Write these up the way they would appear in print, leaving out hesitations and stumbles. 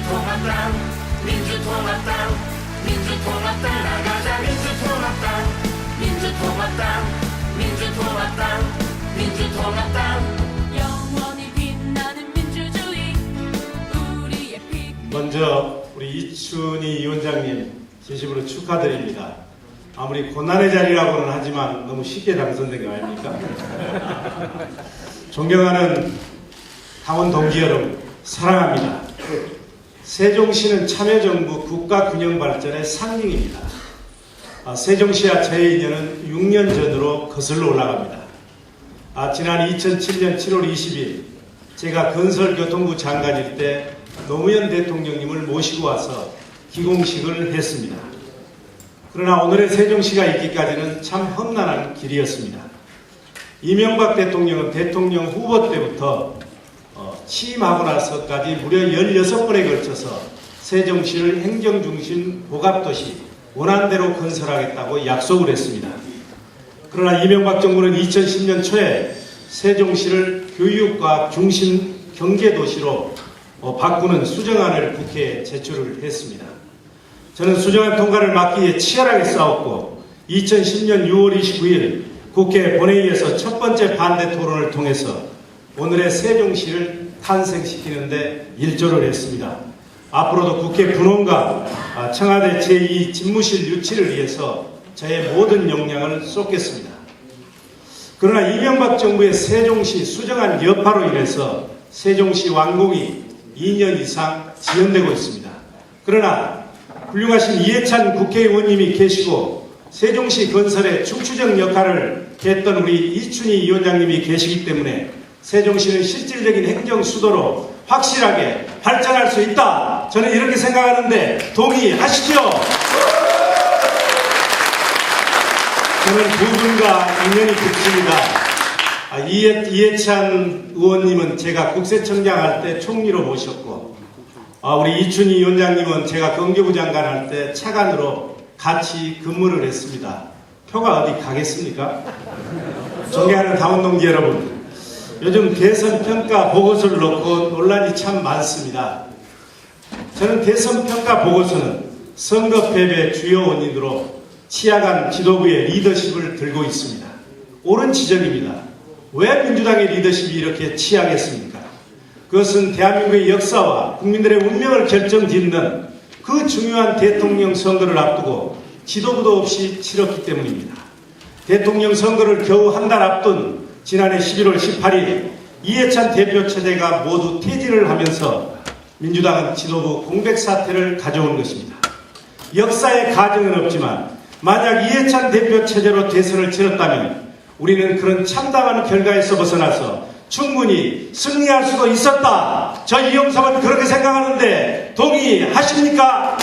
민주통합당 민주통합당 민주통합당 나가자 민주통합당 민주통합당 민주통합당 민주통합당 영원히 빛나는 민주주의 우리의 빛. 먼저 우리 이춘희 위원장님 진심으로 축하드립니다. 아무리 고난의 자리라고는 하지만 너무 쉽게 당선된 거 아닙니까? 존경하는 당원 동지 여러분, 사랑합니다. 세종시는 참여정부 국가균형발전의 상징입니다. 세종시와 저의 인연은 6년 전으로 거슬러 올라갑니다. 지난 2007년 7월 20일 제가 건설교통부 장관일 때 노무현 대통령님을 모시고 와서 기공식을 했습니다. 그러나 오늘의 세종시가 있기까지는 참 험난한 길이었습니다. 이명박 대통령은 대통령 후보 때부터 취임하고 나서까지 무려 16번에 걸쳐서 세종시를 행정중심 복합도시 원안대로 건설하겠다고 약속을 했습니다. 그러나 이명박 정부는 2010년 초에 세종시를 교육과학 중심 경제도시로 바꾸는 수정안을 국회에 제출을 했습니다. 저는 수정안 통과를 막기 위해 치열하게 싸웠고 2010년 6월 29일 국회 본회의에서 첫 번째 반대 토론을 통해서 오늘의 세종시를 탄생시키는 데 일조를 했습니다. 앞으로도 국회 분원과 청와대 제2 집무실 유치를 위해서 저의 모든 역량을 쏟겠습니다. 그러나 이명박 정부의 세종시 수정안 여파로 인해서 세종시 완공이 2년 이상 지연되고 있습니다. 그러나 훌륭하신 이해찬 국회의원님이 계시고 세종시 건설에 중추적 역할을 했던 우리 이춘희 위원장님이 계시기 때문에 세종시는 실질적인 행정 수도로 확실하게 발전할 수 있다. 저는 이렇게 생각하는데 동의하시죠? 저는 두 분과 인연이 깊습니다. 이해찬 의원님은 제가 국세청장 할 때 총리로 모셨고 우리 이춘희 위원장님은 제가 경제부 장관 할 때 차관으로 같이 근무를 했습니다. 표가 어디 가겠습니까? 존경하는 당원동지 여러분, 요즘 대선평가 보고서를 놓고 논란이 참 많습니다. 저는 대선평가 보고서는 선거 패배 주요 원인으로 치하간 지도부의 리더십을 들고 있습니다. 옳은 지적입니다. 왜 민주당의 리더십이 이렇게 치하겠습니까? 그것은 대한민국의 역사와 국민들의 운명을 결정짓는 그 중요한 대통령 선거를 앞두고 지도부도 없이 치렀기 때문입니다. 대통령 선거를 겨우 한 달 앞둔 지난해 11월 18일 이해찬 대표 체제가 모두 퇴진을 하면서 민주당은 지도부 공백 사태를 가져온 것입니다. 역사의 가정은 없지만 만약 이해찬 대표 체제로 대선을 치렀다면 우리는 그런 참담한 결과에서 벗어나서 충분히 승리할 수도 있었다. 저 이영석은 그렇게 생각하는데 동의하십니까?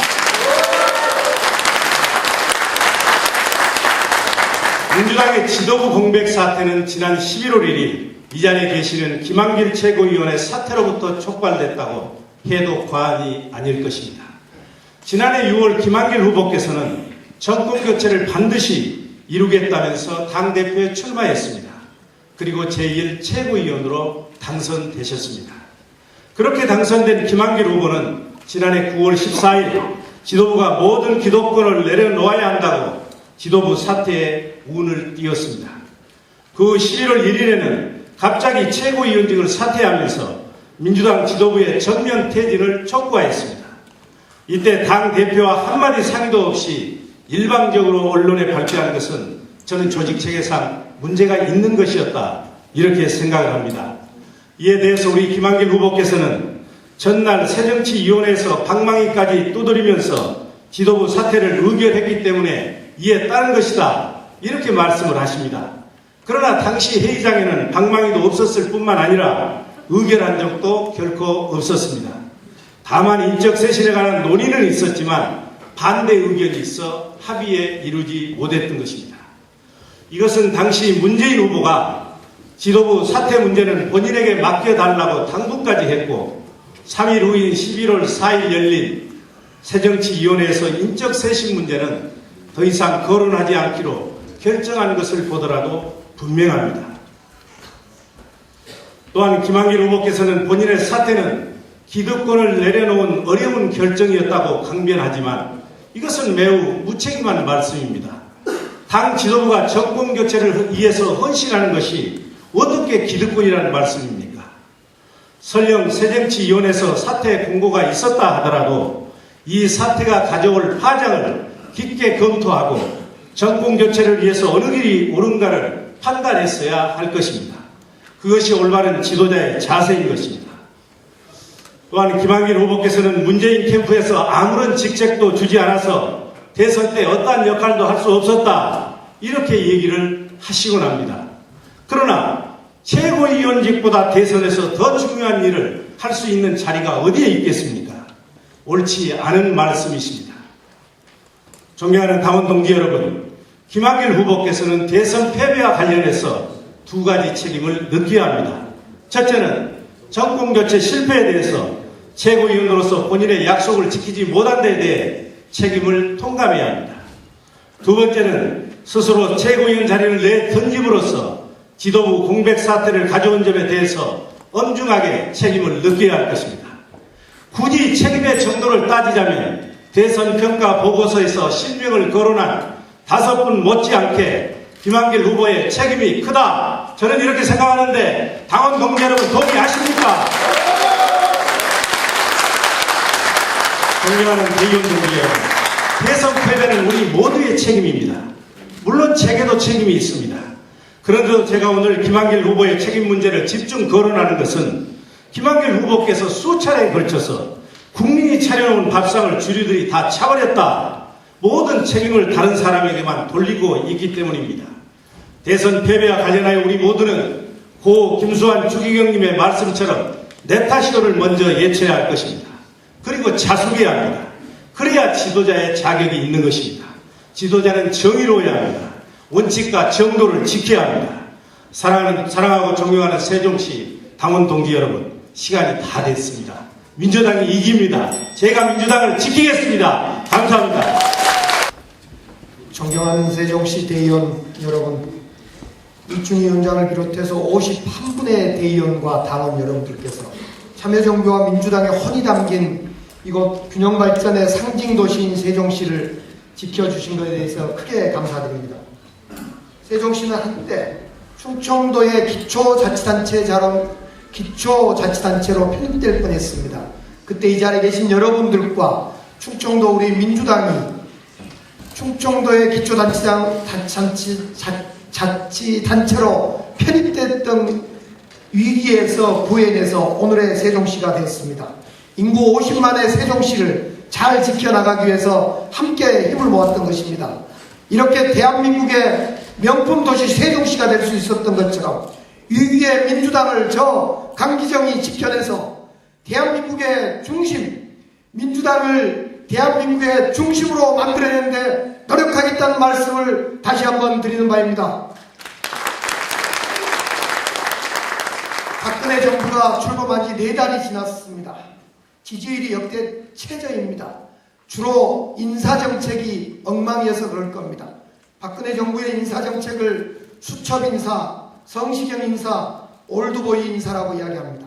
민주당의 지도부 공백 사태는 지난 11월 1일 이 자리에 계시는 김한길 최고위원의 사태로부터 촉발됐다고 해도 과언이 아닐 것입니다. 지난해 6월 김한길 후보께서는 정권교체를 반드시 이루겠다면서 당대표에 출마했습니다. 그리고 제1 최고위원으로 당선되셨습니다. 그렇게 당선된 김한길 후보는 지난해 9월 14일 지도부가 모든 기득권을 내려놓아야 한다고 지도부 사퇴에 운을 띄웠습니다. 그 11월 1일에는 갑자기 최고위원직을 사퇴하면서 민주당 지도부의 전면 퇴진을 촉구하였습니다. 이때 당대표와 한마디 상의도 없이 일방적으로 언론에 발표한 것은 저는 조직체계상 문제가 있는 것이었다 이렇게 생각을 합니다. 이에 대해서 우리 김한길 후보께서는 전날 새정치위원회에서 방망이까지 두드리면서 지도부 사퇴를 의결했기 때문에 이에 따른 것이다 이렇게 말씀을 하십니다. 그러나 당시 회의장에는 방망이도 없었을 뿐만 아니라 의결한 적도 결코 없었습니다. 다만 인적쇄신에 관한 논의는 있었지만 반대 의견이 있어 합의에 이루지 못했던 것입니다. 이것은 당시 문재인 후보가 지도부 사퇴 문제는 본인에게 맡겨달라고 당부까지 했고 3일 후인 11월 4일 열린 새정치위원회에서 인적쇄신 문제는 더 이상 거론하지 않기로 결정한 것을 보더라도 분명합니다. 또한 김한길 후보께서는 본인의 사퇴는 기득권을 내려놓은 어려운 결정이었다고 강변하지만 이것은 매우 무책임한 말씀입니다. 당 지도부가 정권 교체를 위해서 헌신하는 것이 어떻게 기득권이라는 말씀입니까? 설령 새정치위원회에서 사퇴 공고가 있었다 하더라도 이 사태가 가져올 파장을 깊게 검토하고 정권 교체를 위해서 어느 길이 옳은가를 판단했어야 할 것입니다. 그것이 올바른 지도자의 자세인 것입니다. 또한 김한길 후보께서는 문재인 캠프에서 아무런 직책도 주지 않아서 대선 때 어떠한 역할도 할 수 없었다 이렇게 얘기를 하시곤 합니다. 그러나 최고위원직보다 대선에서 더 중요한 일을 할 수 있는 자리가 어디에 있겠습니까? 옳지 않은 말씀이십니다. 존경하는 당원 동지 여러분, 김한길 후보께서는 대선 패배와 관련해서 두 가지 책임을 느껴야 합니다. 첫째는 정권교체 실패에 대해서 최고위원으로서 본인의 약속을 지키지 못한 데 대해 책임을 통감해야 합니다. 두 번째는 스스로 최고위원 자리를 내던짐으로써 지도부 공백 사태를 가져온 점에 대해서 엄중하게 책임을 느껴야 할 것입니다. 굳이 책임의 정도를 따지자면 대선 평가 보고서에서 실명을 거론한 5분 못지않게 김한길 후보의 책임이 크다. 저는 이렇게 생각하는데 당원 동지 여러분 동의하십니까? 존경하는 대의원 동지 여러분, 대선 패배는 우리 모두의 책임입니다. 물론 제게도 책임이 있습니다. 그런데도 제가 오늘 김한길 후보의 책임 문제를 집중 거론하는 것은 김한길 후보께서 수차례에 걸쳐서 국민이 차려놓은 밥상을 주류들이 다 차버렸다. 모든 책임을 다른 사람에게만 돌리고 있기 때문입니다. 대선 패배와 관련하여 우리 모두는 고 김수환 주기경님의 말씀처럼 내 탓이오를 먼저 예쳐야 할 것입니다. 그리고 자숙해야 합니다. 그래야 지도자의 자격이 있는 것입니다. 지도자는 정의로워야 합니다. 원칙과 정도를 지켜야 합니다. 사랑하고 존경하는 세종시 당원 동지 여러분, 시간이 다 됐습니다. 민주당이 이깁니다. 제가 민주당을 지키겠습니다. 감사합니다. 존경하는 세종시 대의원 여러분, 이충희 위원장을 비롯해서 51분의 대의원과 당원 여러분들께서 참여정부와 민주당의 혼이 담긴 이곳 균형발전의 상징도시인 세종시를 지켜주신 것에 대해서 크게 감사드립니다. 세종시는 한때 충청도의 기초자치단체로 편입될 뻔했습니다. 그때 이 자리에 계신 여러분들과 충청도 우리 민주당이 충청도의 기초자치단체로 편입됐던 위기에서 구해내서 오늘의 세종시가 되었습니다. 인구 50만의 세종시를 잘 지켜나가기 위해서 함께 힘을 모았던 것입니다. 이렇게 대한민국의 명품 도시 세종시가 될 수 있었던 것처럼 위기의 민주당을 저 강기정이 지켜내서 대한민국의 중심, 민주당을 대한민국의 중심으로 만들어내는데 노력하겠다는 말씀을 다시 한번 드리는 바입니다. 박근혜 정부가 출범한 지 4달이 지났습니다. 지지율이 역대 최저입니다. 주로 인사정책이 엉망이어서 그럴 겁니다. 박근혜 정부의 인사정책을 수첩인사, 성시경 인사, 올드보이 인사라고 이야기합니다.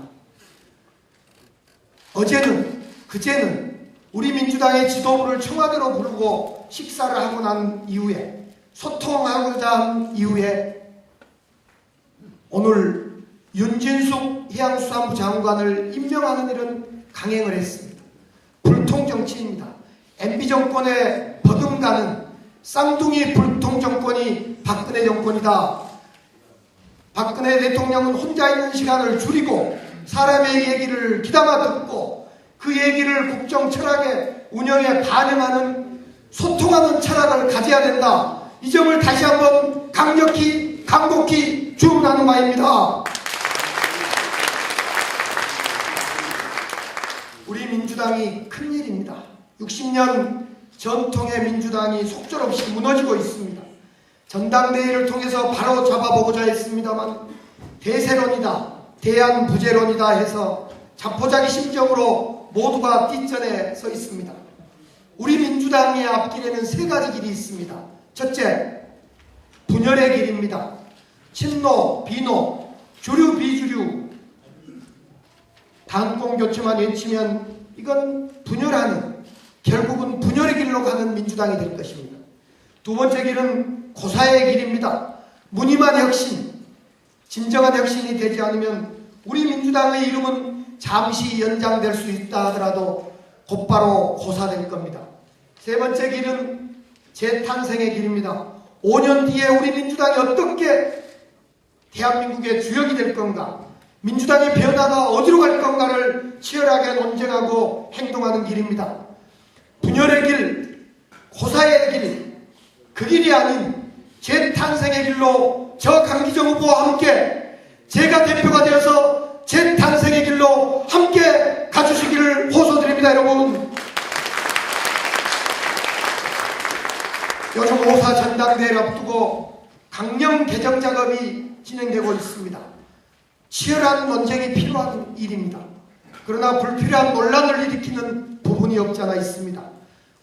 그제는 우리 민주당의 지도부를 청와대로 부르고 식사를 하고 난 이후에 소통하고자 한 이후에 오늘 윤진숙 해양수산부 장관을 임명하는 일은 강행을 했습니다. 불통정치입니다. MB정권에 버금가는 쌍둥이 불통정권이 박근혜 정권이다. 박근혜 대통령은 혼자 있는 시간을 줄이고 사람의 얘기를 귀담아 듣고 그 얘기를 국정 철학의 운영에 반영하는 소통하는 철학을 가져야 된다. 이 점을 다시 한번 강력히 주문하는 바입니다. 우리 민주당이 큰일입니다. 60년 전통의 민주당이 속절없이 무너지고 있습니다. 전당대회를 통해서 바로 잡아보고자 했습니다만 대세론이다, 대안부재론이다 해서 자포자기 심정으로 모두가 뒷전에 서 있습니다. 우리 민주당의 앞길에는 3가지 길이 있습니다. 첫째, 분열의 길입니다. 친노, 비노, 주류, 비주류 당권 교체만 외치면 이건 분열하는, 결국은 분열의 길로 가는 민주당이 될 것입니다. 두 번째 길은 고사의 길입니다. 무늬만 혁신, 진정한 혁신이 되지 않으면 우리 민주당의 이름은 잠시 연장될 수 있다 하더라도 곧바로 고사될 겁니다. 세 번째 길은 재탄생의 길입니다. 5년 뒤에 우리 민주당이 어떻게 대한민국의 주역이 될 건가, 민주당의 변화가 어디로 갈 건가를 치열하게 논쟁하고 행동하는 길입니다. 분열의 길, 고사의 길, 그 길이 아닌 재탄생의 길로 저 강기정 후보와 함께 제가 대표가 되어서 재탄생의 길로 함께 가주시기를 호소드립니다. 여러분, 요즘 5.4 전당대회를 앞두고 강령 개정 작업이 진행되고 있습니다. 치열한 논쟁이 필요한 일입니다. 그러나 불필요한 논란을 일으키는 부분이 없지 않아 있습니다.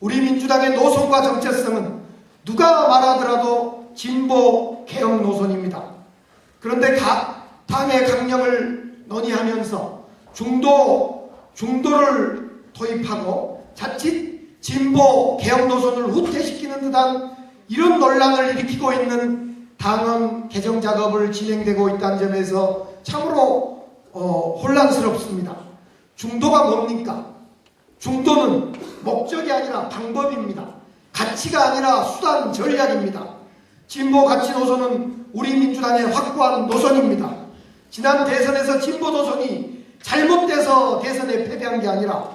우리 민주당의 노선과 정체성은 누가 말하더라도 진보 개혁 노선입니다. 그런데 당의 강령을 논의하면서 중도를 도입하고 자칫 진보 개혁 노선을 후퇴시키는 듯한 이런 논란을 일으키고 있는 당헌 개정 작업을 진행되고 있다는 점에서 참으로 혼란스럽습니다. 중도가 뭡니까? 중도는 목적이 아니라 방법입니다. 가치가 아니라 수단, 전략입니다. 진보 가치 노선은 우리 민주당의 확고한 노선입니다. 지난 대선에서 진보 노선이 잘못돼서 대선에 패배한 게 아니라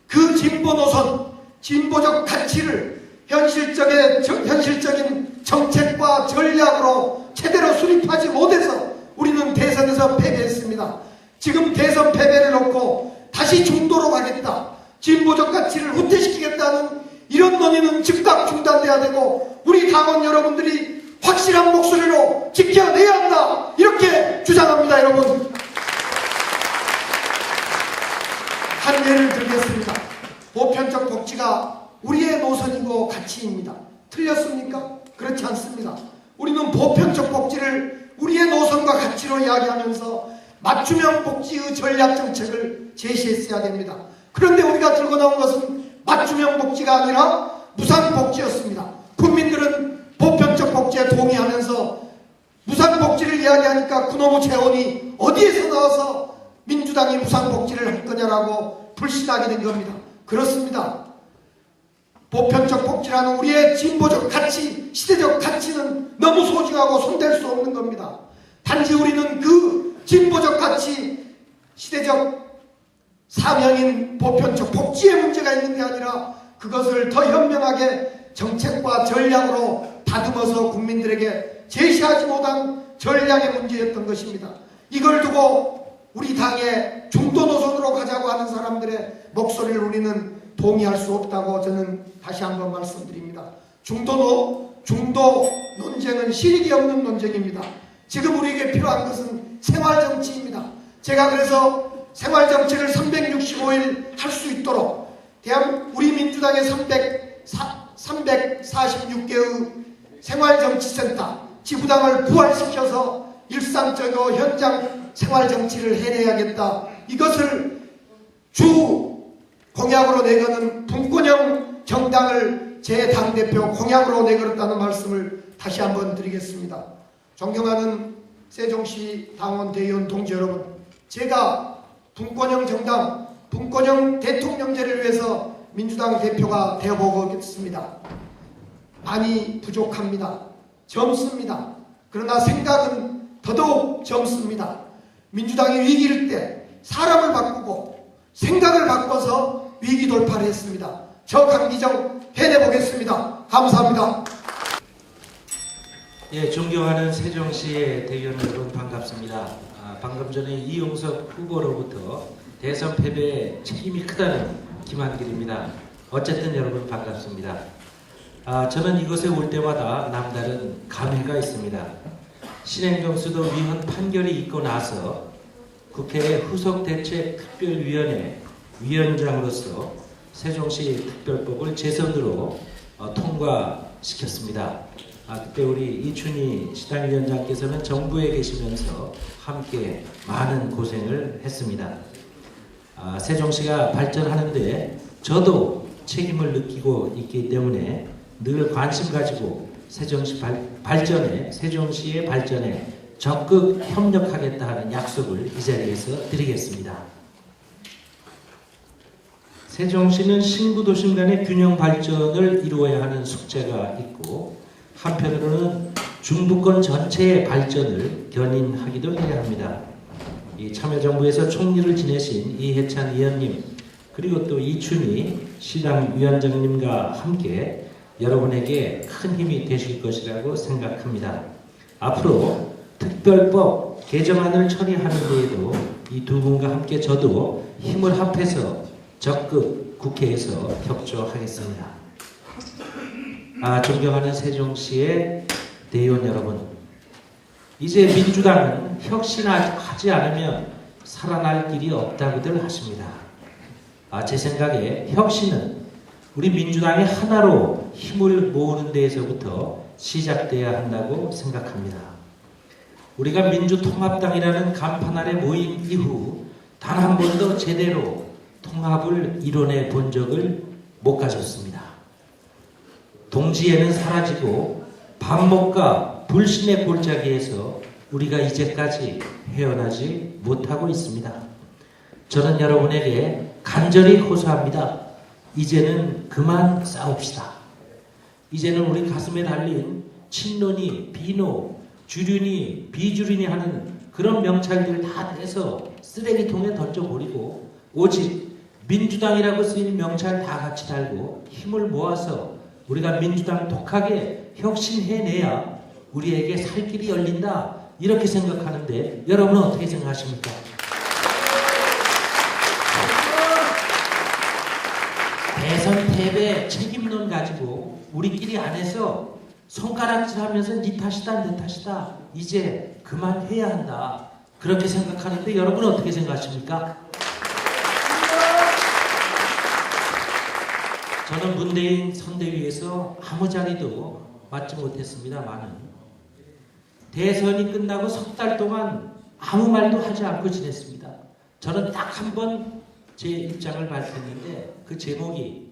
그 진보 노선, 진보적 가치를 현실적인 정책과 전략으로 제대로 수립하지 못해서 우리는 대선에서 패배했습니다. 지금 대선 패배를 놓고 다시 중도로 가겠다, 진보적 가치를 후퇴시키겠다는 이런 논의는 즉각 중단돼야 되고 우리 당원 여러분들이 확실한 목소리로 지켜내야 한다, 이렇게 주장합니다. 여러분, 한 예를 들겠습니다. 보편적 복지가 우리의 노선이고 가치입니다. 틀렸습니까? 그렇지 않습니다. 우리는 보편적 복지를 우리의 노선과 가치로 이야기하면서 맞춤형 복지의 전략 정책을 제시했어야 됩니다. 그런데 우리가 들고 나온 것은 맞춤형 복지가 아니라 무상복지였습니다. 국민들은 보편적 복지에 동의하면서 무상복지를 이야기하니까 그놈의 재원이 어디에서 나와서 민주당이 무상복지를 할 거냐라고 불신하게 된 겁니다. 그렇습니다. 보편적 복지라는 우리의 진보적 가치, 시대적 가치는 너무 소중하고 손댈 수 없는 겁니다. 단지 우리는 그 진보적 가치, 시대적 사명인 보편적 복지의 문제가 있는 게 아니라 그것을 더 현명하게 정책과 전략으로 다듬어서 국민들에게 제시하지 못한 전략의 문제였던 것입니다. 이걸 두고 우리 당의 중도 노선으로 가자고 하는 사람들의 목소리를 우리는 동의할 수 없다고 저는 다시 한번 말씀드립니다. 중도 논쟁은 실익이 없는 논쟁입니다. 지금 우리에게 필요한 것은 생활정치입니다. 제가 그래서 생활정치를 365일 할 수 있도록 우리 민주당의 346개의 생활정치센터, 지부당을 부활시켜서 일상적이고 현장 생활정치를 해내야겠다. 이것을 주 공약으로 내거는 분권형 정당을 제 당대표 공약으로 내걸었다는 말씀을 다시 한번 드리겠습니다. 존경하는 세종시 당원 대의원 동지 여러분, 제가 분권형 정당, 분권형 대통령제를 위해서 민주당 대표가 되어보겠습니다. 많이 부족합니다. 젊습니다. 그러나 생각은 더더욱 젊습니다. 민주당이 위기일 때 사람을 바꾸고 생각을 바꿔서 위기 돌파를 했습니다. 저 강기정 해내보겠습니다. 감사합니다. 예, 존경하는 세종시의 대의원 여러분 반갑습니다. 방금 전에 이용석 후보로부터 대선 패배에 책임이 크다는 김한길입니다. 어쨌든 여러분 반갑습니다. 저는 이곳에 올 때마다 남다른 감회가 있습니다. 신행정수도 위헌 판결이 있고 나서 국회 후속대책특별위원회 위원장으로서 세종시 특별법을 제 손으로 통과시켰습니다. 그때 우리 이춘희 시당위원장께서는 정부에 계시면서 함께 많은 고생을 했습니다. 세종시가 발전하는데 저도 책임을 느끼고 있기 때문에 늘 관심 가지고 세종시의 발전에 적극 협력하겠다 하는 약속을 이 자리에서 드리겠습니다. 세종시는 신구도심 간의 균형 발전을 이루어야 하는 숙제가 있고 한편으로는 중부권 전체의 발전을 견인하기도 해야 합니다. 이 참여정부에서 총리를 지내신 이해찬 의원님 그리고 또 이춘희 시당 위원장님과 함께 여러분에게 큰 힘이 되실 것이라고 생각합니다. 앞으로 특별법 개정안을 처리하는 데에도 이 두 분과 함께 저도 힘을 합해서 적극 국회에서 협조하겠습니다. 존경하는 세종시의 대의원 여러분, 이제 민주당은 혁신하지 않으면 살아날 길이 없다고들 하십니다. 제 생각에 혁신은 우리 민주당이 하나로 힘을 모으는 데에서부터 시작돼야 한다고 생각합니다. 우리가 민주통합당이라는 간판 아래 모인 이후 단 한 번도 제대로 통합을 이뤄내 본 적을 못 가졌습니다. 동지애는 사라지고 반목과 불신의 골짜기에서 우리가 이제까지 헤어나지 못하고 있습니다. 저는 여러분에게 간절히 호소합니다. 이제는 그만 싸웁시다. 이제는 우리 가슴에 달린 친노니 비노, 주륜이 비주륜이 하는 그런 명찰들 다 떼서 쓰레기통에 던져버리고 오직 민주당이라고 쓰이는 명찰 다 같이 달고 힘을 모아서 우리가 민주당 독하게 혁신해내야 우리에게 살 길이 열린다 이렇게 생각하는데 여러분은 어떻게 생각하십니까? 대선 패배 책임론 가지고 우리끼리 안에서 손가락질하면서 네 탓이다 내 탓이다 이제 그만해야 한다 그렇게 생각하는데 여러분은 어떻게 생각하십니까? 저는 문재인 선대위에서 아무 자리도 맡지 못했습니다만은 대선이 끝나고 석 달 동안 아무 말도 하지 않고 지냈습니다. 저는 딱 한 번 제 입장을 밝혔는데 그 제목이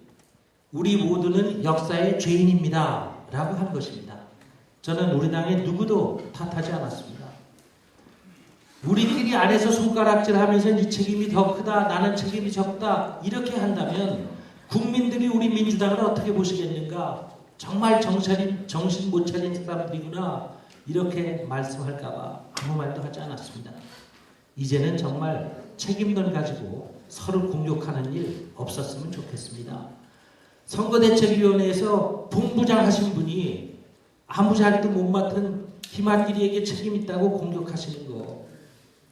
우리 모두는 역사의 죄인입니다 라고 한 것입니다. 저는 우리 당의 누구도 탓하지 않았습니다. 우리끼리 안에서 손가락질하면서 네 책임이 더 크다 나는 책임이 적다 이렇게 한다면 국민들이 우리 민주당을 어떻게 보시겠는가 정말 정신 못 차린 사람들이구나 이렇게 말씀할까봐 아무 말도 하지 않았습니다. 이제는 정말 책임론 가지고 서로 공격하는 일 없었으면 좋겠습니다. 선거대책위원회에서 본부장 하신 분이 아무 자리도 못 맡은 김한길이에게 책임 있다고 공격하시는 거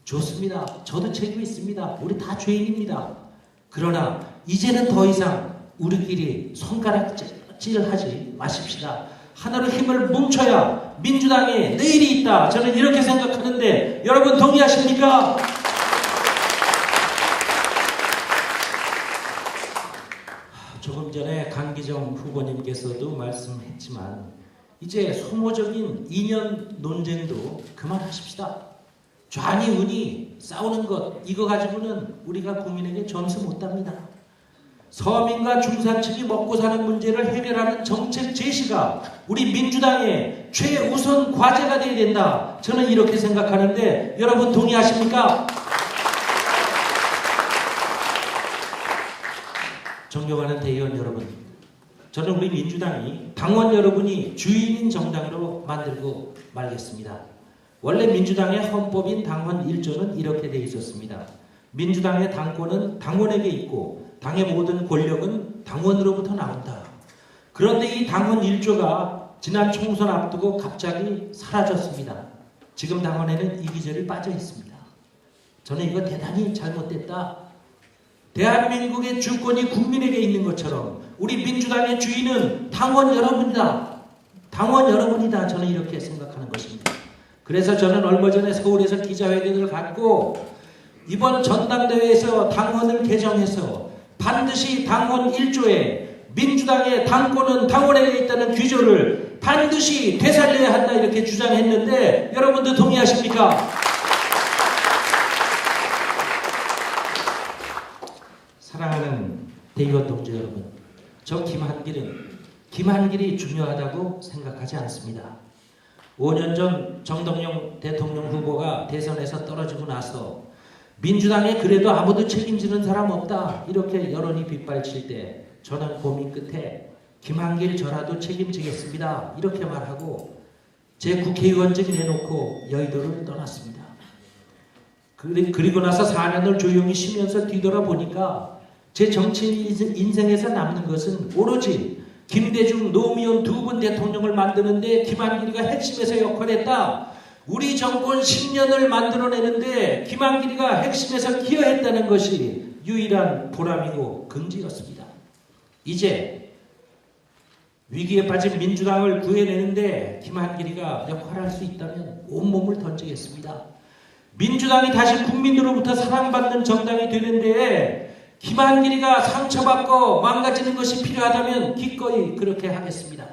좋습니다. 저도 책임 있습니다. 우리 다 죄인입니다. 그러나 이제는 더 이상 우리끼리 손가락질하지 마십시다. 하나로 힘을 뭉쳐야 민주당에 내일이 있다. 저는 이렇게 생각하는데 여러분 동의하십니까? 조금 전에 강기정 후보님께서도 말씀했지만 이제 소모적인 이념 논쟁도 그만하십시다. 좌니 우니 싸우는 것 이거 가지고는 우리가 국민에게 점수 못 답니다. 서민과 중산층이 먹고 사는 문제를 해결하는 정책 제시가 우리 민주당의 최우선 과제가 되어야 된다. 저는 이렇게 생각하는데 여러분 동의하십니까? 존경하는 대의원 여러분, 저는 우리 민주당이 당원 여러분이 주인인 정당으로 만들고 말겠습니다. 원래 민주당의 헌법인 당원 1조는 이렇게 되어 있었습니다. 민주당의 당권은 당원에게 있고 당의 모든 권력은 당원으로부터 나온다. 그런데 이 당원 1조가 지난 총선 앞두고 갑자기 사라졌습니다. 지금 당원에는 이기절이 빠져 있습니다. 저는 이거 대단히 잘못됐다. 대한민국의 주권이 국민에게 있는 것처럼 우리 민주당의 주인은 당원 여러분이다. 당원 여러분이다. 저는 이렇게 생각하는 것입니다. 그래서 저는 얼마 전에 서울에서 기자회견을 갖고 이번 전당대회에서 당원을 개정해서 반드시 당원 1조에 민주당의 당권은 당원에게 있다는 규조를 반드시 되살려야 한다 이렇게 주장했는데 여러분도 동의하십니까? 대의원 동지 여러분, 저 김한길이 중요하다고 생각하지 않습니다. 5년 전 정동영 대통령 후보가 대선에서 떨어지고 나서 민주당에 그래도 아무도 책임지는 사람 없다 이렇게 여론이 빗발칠 때 저는 고민 끝에 김한길 저라도 책임지겠습니다 이렇게 말하고 제 국회의원직 내놓고 여의도를 떠났습니다. 그리고 나서 4년을 조용히 쉬면서 뒤돌아보니까 제 정치인 인생에서 남는 것은 오로지 김대중, 노무현 두 분 대통령을 만드는데 김한길이가 핵심에서 역할했다. 우리 정권 10년을 만들어내는데 김한길이가 핵심에서 기여했다는 것이 유일한 보람이고 긍지였습니다. 이제 위기에 빠진 민주당을 구해내는데 김한길이가 역할할 수 있다면 온몸을 던지겠습니다. 민주당이 다시 국민으로부터 사랑받는 정당이 되는데 김한길이가 상처받고 망가지는 것이 필요하다면 기꺼이 그렇게 하겠습니다.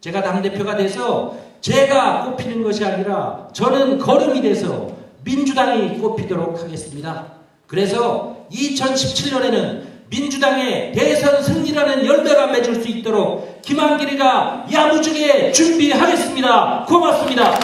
제가 당대표가 돼서 제가 꼽히는 것이 아니라 저는 거름이 돼서 민주당이 꼽히도록 하겠습니다. 그래서 2017년에는 민주당의 대선 승리라는 열매가 맺을 수 있도록 김한길이가 야무지게 준비하겠습니다. 고맙습니다.